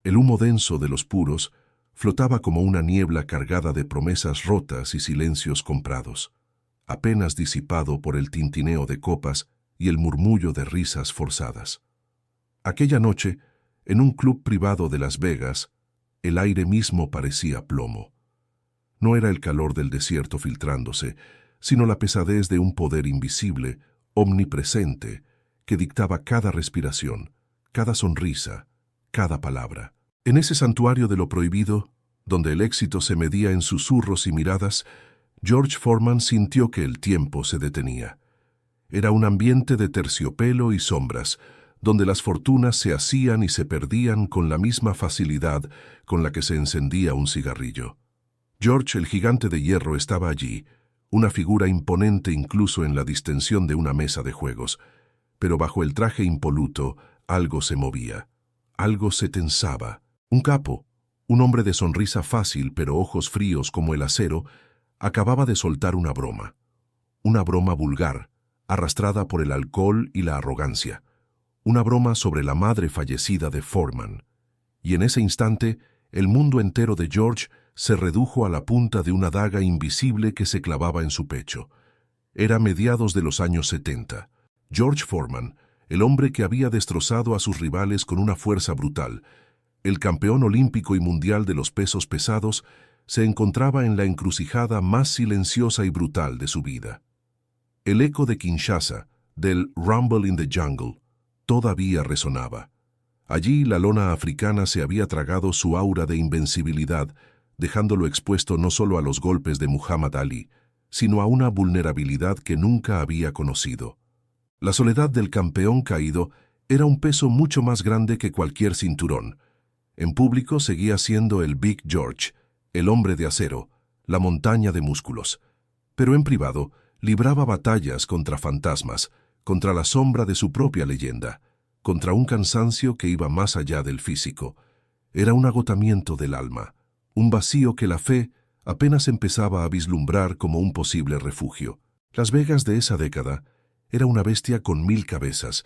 El humo denso de los puros flotaba como una niebla cargada de promesas rotas y silencios comprados, apenas disipado por el tintineo de copas y el murmullo de risas forzadas. Aquella noche, en un club privado de Las Vegas, el aire mismo parecía plomo. No era el calor del desierto filtrándose, sino la pesadez de un poder invisible, omnipresente, que dictaba cada respiración, cada sonrisa, cada palabra. En ese santuario de lo prohibido, donde el éxito se medía en susurros y miradas, George Foreman sintió que el tiempo se detenía. Era un ambiente de terciopelo y sombras, donde las fortunas se hacían y se perdían con la misma facilidad con la que se encendía un cigarrillo. George, el gigante de hierro, estaba allí, una figura imponente incluso en la distensión de una mesa de juegos, pero bajo el traje impoluto algo se movía, algo se tensaba. Un capo, un hombre de sonrisa fácil pero ojos fríos como el acero, acababa de soltar una broma vulgar, arrastrada por el alcohol y la arrogancia, una broma sobre la madre fallecida de Foreman. Y en ese instante, el mundo entero de George se redujo a la punta de una daga invisible que se clavaba en su pecho. Era mediados de los años 70. George Foreman, el hombre que había destrozado a sus rivales con una fuerza brutal, el campeón olímpico y mundial de los pesos pesados, se encontraba en la encrucijada más silenciosa y brutal de su vida. El eco de Kinshasa, del Rumble in the Jungle, todavía resonaba. Allí la lona africana se había tragado su aura de invencibilidad, dejándolo expuesto no solo a los golpes de Muhammad Ali, sino a una vulnerabilidad que nunca había conocido. La soledad del campeón caído era un peso mucho más grande que cualquier cinturón. En público seguía siendo el Big George, el hombre de acero, la montaña de músculos. Pero en privado libraba batallas contra fantasmas, contra la sombra de su propia leyenda, contra un cansancio que iba más allá del físico. Era un agotamiento del alma, un vacío que la fe apenas empezaba a vislumbrar como un posible refugio. Las Vegas de esa década era una bestia con 1000 cabezas,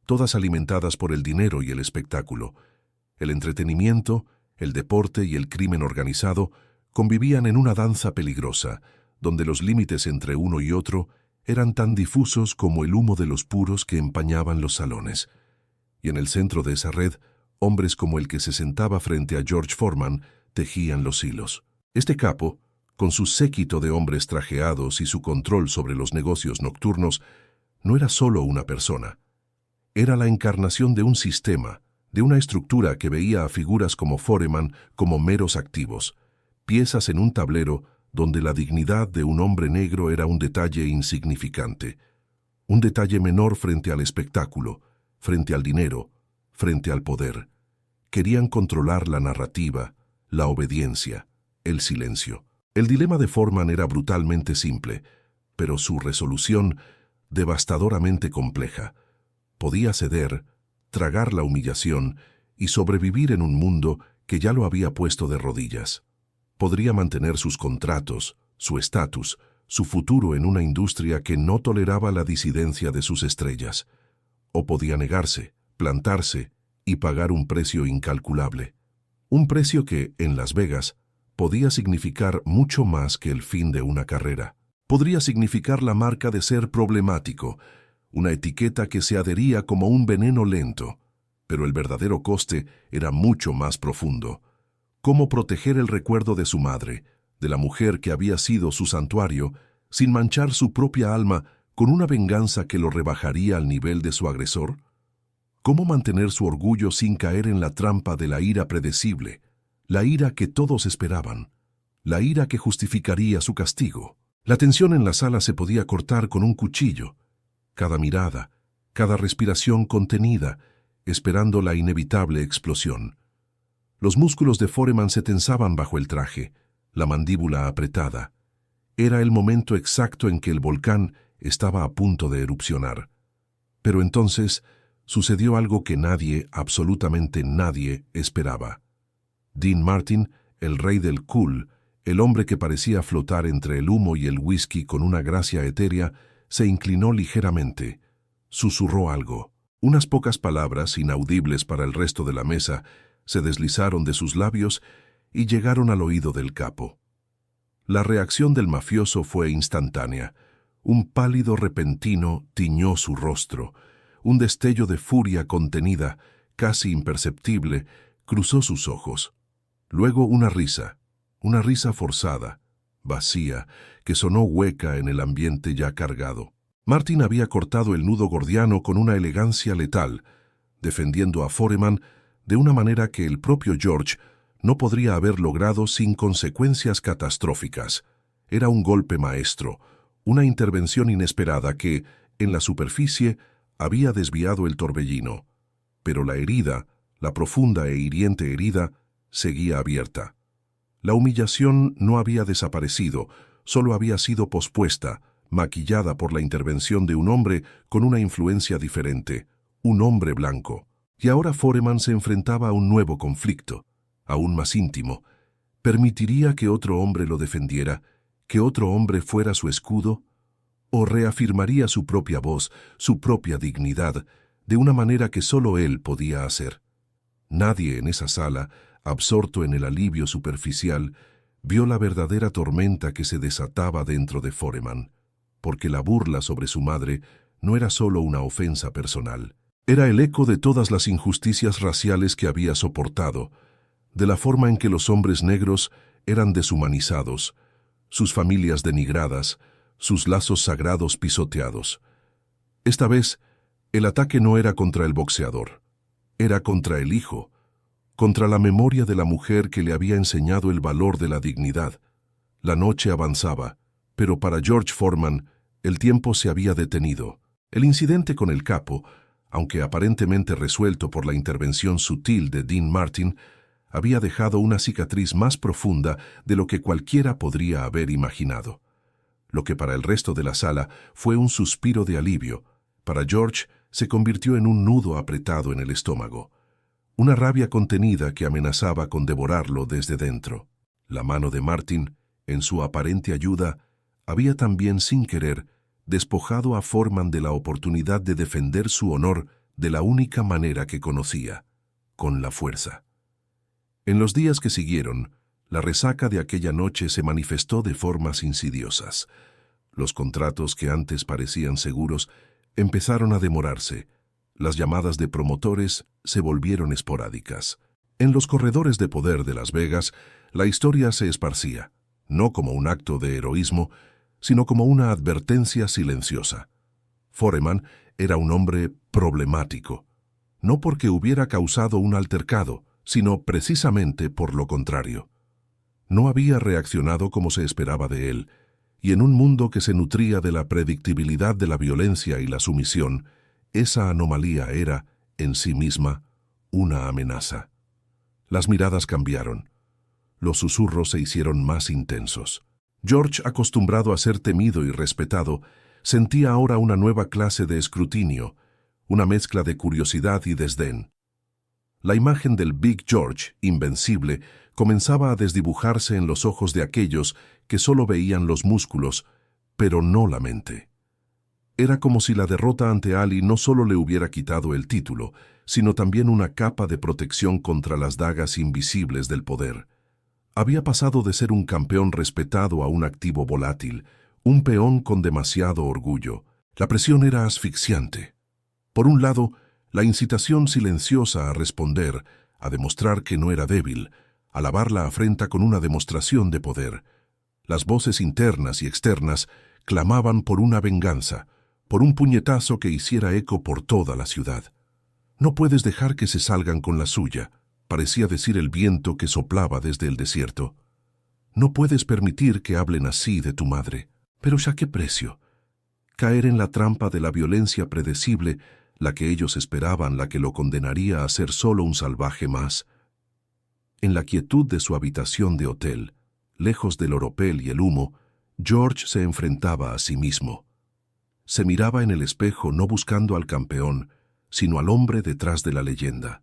todas alimentadas por el dinero y el espectáculo. El entretenimiento, el deporte y el crimen organizado convivían en una danza peligrosa, donde los límites entre uno y otro eran tan difusos como el humo de los puros que empañaban los salones. Y en el centro de esa red, hombres como el que se sentaba frente a George Foreman tejían los hilos. Este capo, con su séquito de hombres trajeados y su control sobre los negocios nocturnos, no era solo una persona. Era la encarnación de un sistema, de una estructura que veía a figuras como Foreman como meros activos, piezas en un tablero donde la dignidad de un hombre negro era un detalle insignificante, un detalle menor frente al espectáculo, frente al dinero, frente al poder. Querían controlar la narrativa, la obediencia, el silencio. El dilema de Foreman era brutalmente simple, pero su resolución devastadoramente compleja. Podía ceder, tragar la humillación y sobrevivir en un mundo que ya lo había puesto de rodillas. Podría mantener sus contratos, su estatus, su futuro en una industria que no toleraba la disidencia de sus estrellas. O podía negarse, plantarse y pagar un precio incalculable. Un precio que, en Las Vegas, podía significar mucho más que el fin de una carrera. Podría significar la marca de ser problemático, una etiqueta que se adhería como un veneno lento, pero el verdadero coste era mucho más profundo. Cómo proteger el recuerdo de su madre, de la mujer que había sido su santuario, sin manchar su propia alma con una venganza que lo rebajaría al nivel de su agresor. Cómo mantener su orgullo sin caer en la trampa de la ira predecible, la ira que todos esperaban, la ira que justificaría su castigo. La tensión en la sala se podía cortar con un cuchillo. Cada mirada, cada respiración contenida, esperando la inevitable explosión. Los músculos de Foreman se tensaban bajo el traje, la mandíbula apretada. Era el momento exacto en que el volcán estaba a punto de erupcionar. Pero entonces sucedió algo que nadie, absolutamente nadie, esperaba. Dean Martin, el rey del cool, el hombre que parecía flotar entre el humo y el whisky con una gracia etérea, se inclinó ligeramente. Susurró algo. Unas pocas palabras, inaudibles para el resto de la mesa, se deslizaron de sus labios y llegaron al oído del capo. La reacción del mafioso fue instantánea. Un pálido repentino tiñó su rostro. Un destello de furia contenida, casi imperceptible, cruzó sus ojos. Luego una risa forzada, vacía, que sonó hueca en el ambiente ya cargado. Martin había cortado el nudo gordiano con una elegancia letal, defendiendo a Foreman de una manera que el propio George no podría haber logrado sin consecuencias catastróficas. Era un golpe maestro, una intervención inesperada que, en la superficie, había desviado el torbellino. Pero la herida, la profunda e hiriente herida, seguía abierta. La humillación no había desaparecido, solo había sido pospuesta, maquillada por la intervención de un hombre con una influencia diferente, un hombre blanco. Y ahora Foreman se enfrentaba a un nuevo conflicto, aún más íntimo. ¿Permitiría que otro hombre lo defendiera, que otro hombre fuera su escudo? ¿O reafirmaría su propia voz, su propia dignidad, de una manera que solo él podía hacer? Nadie en esa sala, absorto en el alivio superficial, vio la verdadera tormenta que se desataba dentro de Foreman, porque la burla sobre su madre no era solo una ofensa personal. Era el eco de todas las injusticias raciales que había soportado, de la forma en que los hombres negros eran deshumanizados, sus familias denigradas, sus lazos sagrados pisoteados. Esta vez, el ataque no era contra el boxeador, era contra el hijo, contra la memoria de la mujer que le había enseñado el valor de la dignidad. La noche avanzaba, pero para George Foreman el tiempo se había detenido. El incidente con el capo, aunque aparentemente resuelto por la intervención sutil de Dean Martin, había dejado una cicatriz más profunda de lo que cualquiera podría haber imaginado. Lo que para el resto de la sala fue un suspiro de alivio, para George se convirtió en un nudo apretado en el estómago, una rabia contenida que amenazaba con devorarlo desde dentro. La mano de Martin, en su aparente ayuda, había también sin querer despojado a Foreman de la oportunidad de defender su honor de la única manera que conocía, con la fuerza. En los días que siguieron, la resaca de aquella noche se manifestó de formas insidiosas. Los contratos que antes parecían seguros empezaron a demorarse. Las llamadas de promotores se volvieron esporádicas. En los corredores de poder de Las Vegas, la historia se esparcía, no como un acto de heroísmo, sino como una advertencia silenciosa. Foreman era un hombre problemático, no porque hubiera causado un altercado, sino precisamente por lo contrario. No había reaccionado como se esperaba de él, y en un mundo que se nutría de la predictibilidad de la violencia y la sumisión, esa anomalía era, en sí misma, una amenaza. Las miradas cambiaron. Los susurros se hicieron más intensos. George, acostumbrado a ser temido y respetado, sentía ahora una nueva clase de escrutinio, una mezcla de curiosidad y desdén. La imagen del Big George, invencible, comenzaba a desdibujarse en los ojos de aquellos que solo veían los músculos, pero no la mente. Era como si la derrota ante Ali no solo le hubiera quitado el título, sino también una capa de protección contra las dagas invisibles del poder. Había pasado de ser un campeón respetado a un activo volátil, un peón con demasiado orgullo. La presión era asfixiante. Por un lado, la incitación silenciosa a responder, a demostrar que no era débil, a lavar la afrenta con una demostración de poder. Las voces internas y externas clamaban por una venganza, por un puñetazo que hiciera eco por toda la ciudad. «No puedes dejar que se salgan con la suya», parecía decir el viento que soplaba desde el desierto. «No puedes permitir que hablen así de tu madre». Pero ¿a qué precio? Caer en la trampa de la violencia predecible, la que ellos esperaban, la que lo condenaría a ser solo un salvaje más. En la quietud de su habitación de hotel, lejos del oropel y el humo, George se enfrentaba a sí mismo. Se miraba en el espejo no buscando al campeón, sino al hombre detrás de la leyenda.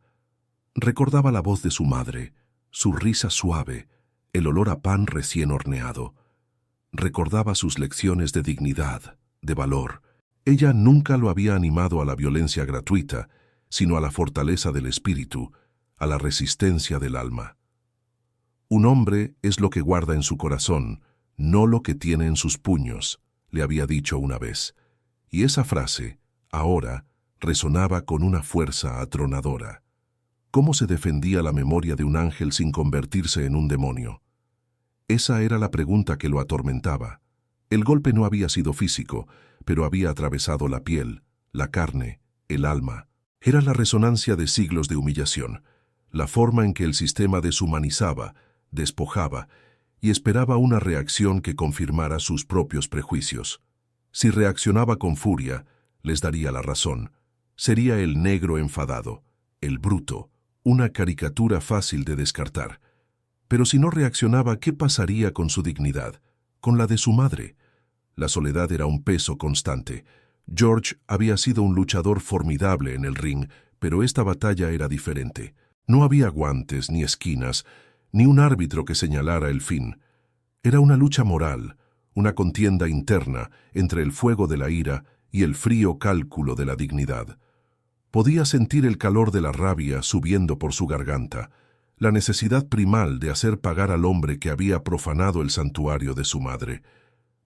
Recordaba la voz de su madre, su risa suave, el olor a pan recién horneado. Recordaba sus lecciones de dignidad, de valor. Ella nunca lo había animado a la violencia gratuita, sino a la fortaleza del espíritu, a la resistencia del alma. Un hombre es lo que guarda en su corazón, no lo que tiene en sus puños, le había dicho una vez. Y esa frase, ahora, resonaba con una fuerza atronadora. ¿Cómo se defendía la memoria de un ángel sin convertirse en un demonio? Esa era la pregunta que lo atormentaba. El golpe no había sido físico, pero había atravesado la piel, la carne, el alma. Era la resonancia de siglos de humillación, la forma en que el sistema deshumanizaba, despojaba y esperaba una reacción que confirmara sus propios prejuicios. Si reaccionaba con furia, les daría la razón. Sería el negro enfadado, el bruto, una caricatura fácil de descartar. Pero si no reaccionaba, ¿qué pasaría con su dignidad, con la de su madre? La soledad era un peso constante. George había sido un luchador formidable en el ring, pero esta batalla era diferente. No había guantes ni esquinas, ni un árbitro que señalara el fin. Era una lucha moral, una contienda interna entre el fuego de la ira y el frío cálculo de la dignidad. Podía sentir el calor de la rabia subiendo por su garganta, la necesidad primal de hacer pagar al hombre que había profanado el santuario de su madre.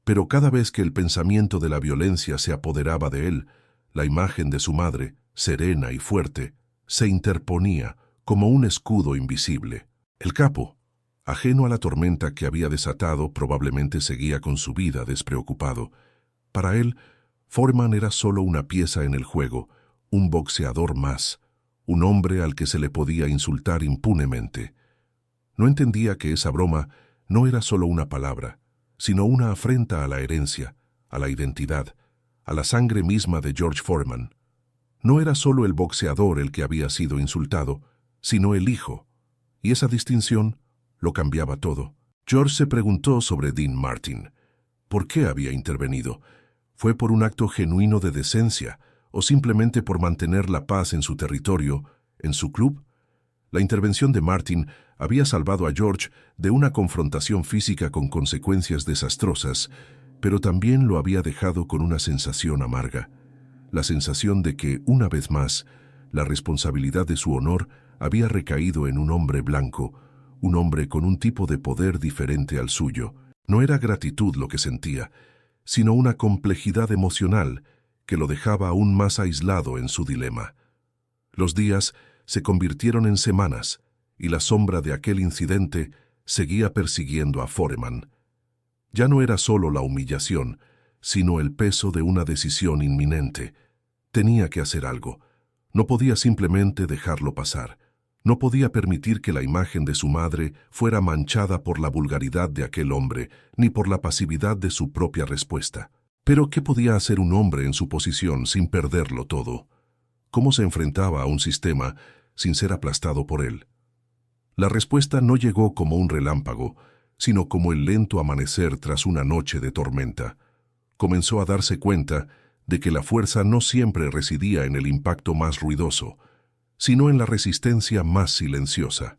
Pero cada vez que el pensamiento de la violencia se apoderaba de él, la imagen de su madre, serena y fuerte, se interponía como un escudo invisible. El capo, ajeno a la tormenta que había desatado, probablemente seguía con su vida despreocupado. Para él, Foreman era solo una pieza en el juego, un boxeador más, un hombre al que se le podía insultar impunemente. No entendía que esa broma no era solo una palabra, sino una afrenta a la herencia, a la identidad, a la sangre misma de George Foreman. No era solo el boxeador el que había sido insultado, sino el hijo, y esa distinción lo cambiaba todo. George se preguntó sobre Dean Martin. ¿Por qué había intervenido? ¿Fue por un acto genuino de decencia o simplemente por mantener la paz en su territorio, en su club? La intervención de Martin había salvado a George de una confrontación física con consecuencias desastrosas, pero también lo había dejado con una sensación amarga. La sensación de que, una vez más, la responsabilidad de su honor había recaído en un hombre blanco, un hombre con un tipo de poder diferente al suyo. No era gratitud lo que sentía, sino una complejidad emocional que lo dejaba aún más aislado en su dilema. Los días se convirtieron en semanas, y la sombra de aquel incidente seguía persiguiendo a Foreman. Ya no era solo la humillación, sino el peso de una decisión inminente. Tenía que hacer algo. No podía simplemente dejarlo pasar. No podía permitir que la imagen de su madre fuera manchada por la vulgaridad de aquel hombre, ni por la pasividad de su propia respuesta. Pero ¿qué podía hacer un hombre en su posición sin perderlo todo? ¿Cómo se enfrentaba a un sistema sin ser aplastado por él? La respuesta no llegó como un relámpago, sino como el lento amanecer tras una noche de tormenta. Comenzó a darse cuenta de que la fuerza no siempre residía en el impacto más ruidoso, sino en la resistencia más silenciosa,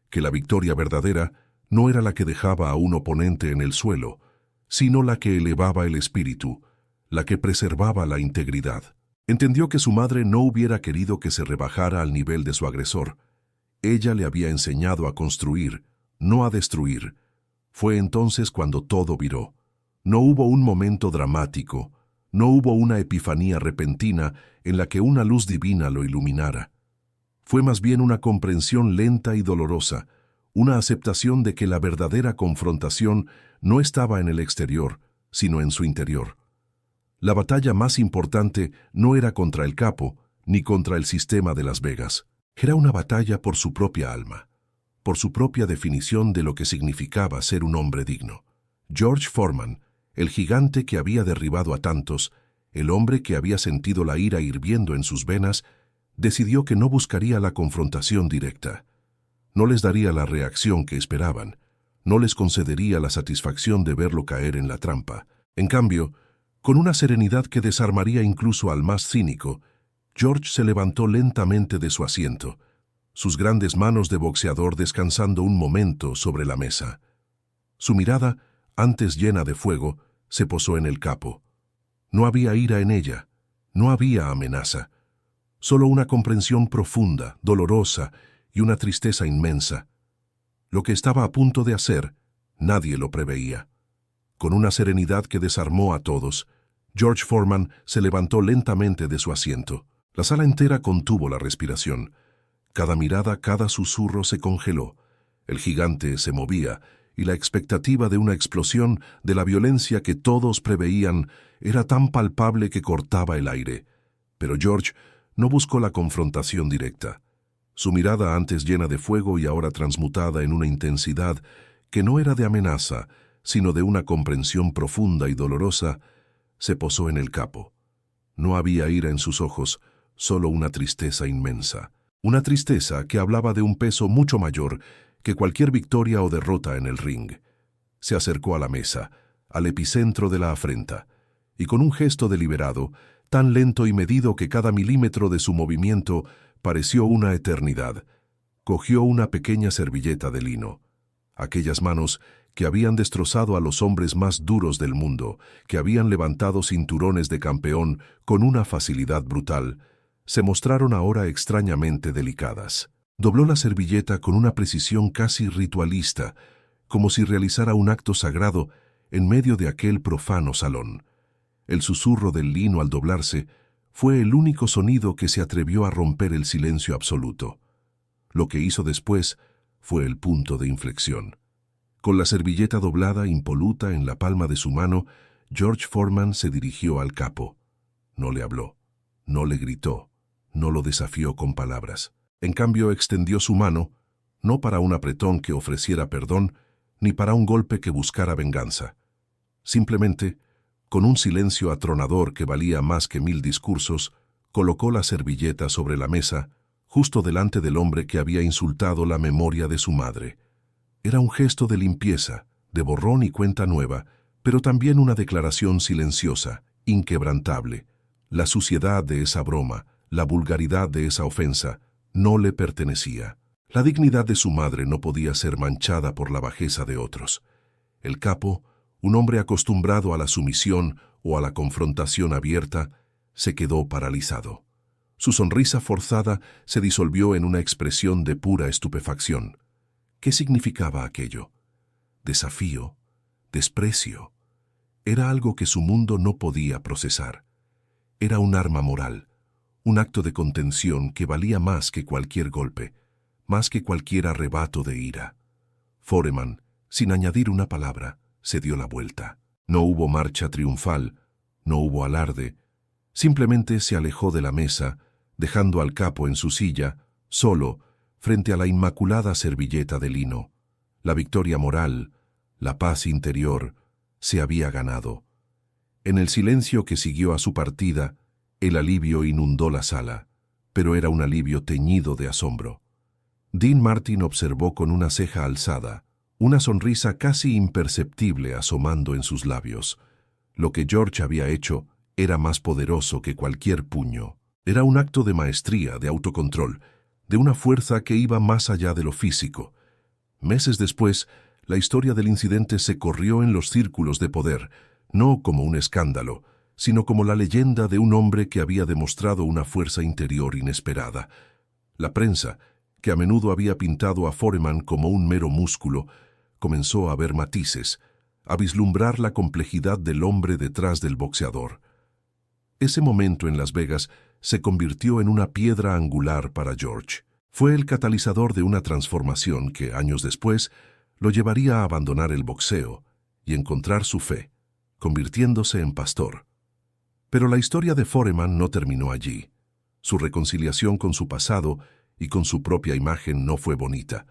que la victoria verdadera no era la que dejaba a un oponente en el suelo, sino la que elevaba el espíritu, la que preservaba la integridad. Entendió que su madre no hubiera querido que se rebajara al nivel de su agresor. Ella le había enseñado a construir, no a destruir. Fue entonces cuando todo viró. No hubo un momento dramático, no hubo una epifanía repentina en la que una luz divina lo iluminara. Fue más bien una comprensión lenta y dolorosa, una aceptación de que la verdadera confrontación no estaba en el exterior, sino en su interior. La batalla más importante no era contra el capo, ni contra el sistema de Las Vegas. Era una batalla por su propia alma, por su propia definición de lo que significaba ser un hombre digno. George Foreman, el gigante que había derribado a tantos, el hombre que había sentido la ira hirviendo en sus venas, decidió que no buscaría la confrontación directa. No les daría la reacción que esperaban, no les concedería la satisfacción de verlo caer en la trampa. En cambio, con una serenidad que desarmaría incluso al más cínico, George se levantó lentamente de su asiento, sus grandes manos de boxeador descansando un momento sobre la mesa. Su mirada, antes llena de fuego, se posó en el capo. No había ira en ella, no había amenaza, solo una comprensión profunda, dolorosa y una tristeza inmensa. Lo que estaba a punto de hacer, nadie lo preveía. Con una serenidad que desarmó a todos, George Foreman se levantó lentamente de su asiento. La sala entera contuvo la respiración. Cada mirada, cada susurro se congeló. El gigante se movía, y la expectativa de una explosión, de la violencia que todos preveían, era tan palpable que cortaba el aire. Pero George no buscó la confrontación directa. Su mirada, antes llena de fuego y ahora transmutada en una intensidad que no era de amenaza, sino de una comprensión profunda y dolorosa, se posó en el capo. No había ira en sus ojos, solo una tristeza inmensa. Una tristeza que hablaba de un peso mucho mayor que cualquier victoria o derrota en el ring. Se acercó a la mesa, al epicentro de la afrenta, y con un gesto deliberado, tan lento y medido que cada milímetro de su movimiento pareció una eternidad, cogió una pequeña servilleta de lino. Aquellas manos que habían destrozado a los hombres más duros del mundo, que habían levantado cinturones de campeón con una facilidad brutal, se mostraron ahora extrañamente delicadas. Dobló la servilleta con una precisión casi ritualista, como si realizara un acto sagrado en medio de aquel profano salón. El susurro del lino al doblarse fue el único sonido que se atrevió a romper el silencio absoluto. Lo que hizo después fue el punto de inflexión. Con la servilleta doblada, impoluta en la palma de su mano, George Foreman se dirigió al capo. No le habló, no le gritó, no lo desafió con palabras. En cambio, extendió su mano, no para un apretón que ofreciera perdón, ni para un golpe que buscara venganza. Simplemente, con un silencio atronador que valía más que 1000 discursos, colocó la servilleta sobre la mesa, justo delante del hombre que había insultado la memoria de su madre. Era un gesto de limpieza, de borrón y cuenta nueva, pero también una declaración silenciosa, inquebrantable. La suciedad de esa broma, la vulgaridad de esa ofensa, no le pertenecía. La dignidad de su madre no podía ser manchada por la bajeza de otros. El capo, un hombre acostumbrado a la sumisión o a la confrontación abierta, se quedó paralizado. Su sonrisa forzada se disolvió en una expresión de pura estupefacción. ¿Qué significaba aquello? Desafío, desprecio. Era algo que su mundo no podía procesar. Era un arma moral, un acto de contención que valía más que cualquier golpe, más que cualquier arrebato de ira. Foreman, sin añadir una palabra, se dio la vuelta. No hubo marcha triunfal, no hubo alarde. Simplemente se alejó de la mesa, dejando al capo en su silla, solo, frente a la inmaculada servilleta de lino. La victoria moral, la paz interior, se había ganado. En el silencio que siguió a su partida, el alivio inundó la sala, pero era un alivio teñido de asombro. Dean Martin observó con una ceja alzada, una sonrisa casi imperceptible asomando en sus labios. Lo que George había hecho era más poderoso que cualquier puño. Era un acto de maestría, de autocontrol, de una fuerza que iba más allá de lo físico. Meses después, la historia del incidente se corrió en los círculos de poder, no como un escándalo, sino como la leyenda de un hombre que había demostrado una fuerza interior inesperada. La prensa, que a menudo había pintado a Foreman como un mero músculo, comenzó a ver matices, a vislumbrar la complejidad del hombre detrás del boxeador. Ese momento en Las Vegas se convirtió en una piedra angular para George. Fue el catalizador de una transformación que, años después, lo llevaría a abandonar el boxeo y encontrar su fe, convirtiéndose en pastor. Pero la historia de Foreman no terminó allí. Su reconciliación con su pasado y con su propia imagen no fue bonita,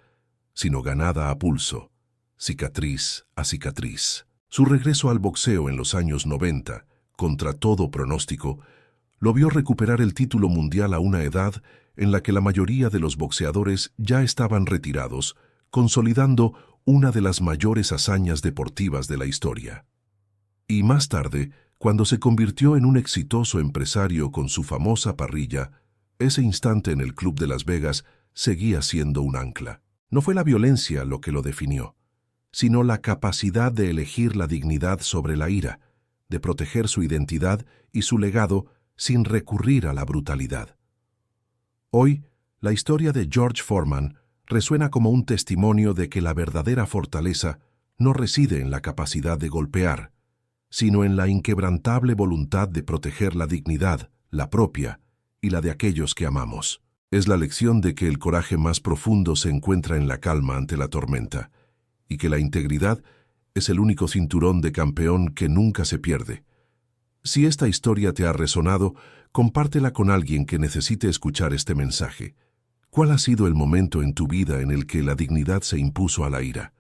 sino ganada a pulso, cicatriz a cicatriz. Su regreso al boxeo en los años 90, contra todo pronóstico, lo vio recuperar el título mundial a una edad en la que la mayoría de los boxeadores ya estaban retirados, consolidando una de las mayores hazañas deportivas de la historia. Y más tarde, cuando se convirtió en un exitoso empresario con su famosa parrilla, ese instante en el Club de Las Vegas seguía siendo un ancla. No fue la violencia lo que lo definió, sino la capacidad de elegir la dignidad sobre la ira, de proteger su identidad y su legado sin recurrir a la brutalidad. Hoy, La historia de George Foreman resuena como un testimonio de que la verdadera fortaleza no reside en la capacidad de golpear, sino en la inquebrantable voluntad de proteger la dignidad, la propia y la de aquellos que amamos. Es la lección de que el coraje más profundo se encuentra en la calma ante la tormenta, y que la integridad es el único cinturón de campeón que nunca se pierde. Si esta historia te ha resonado, compártela con alguien que necesite escuchar este mensaje. ¿Cuál ha sido el momento en tu vida en el que la dignidad se impuso a la ira?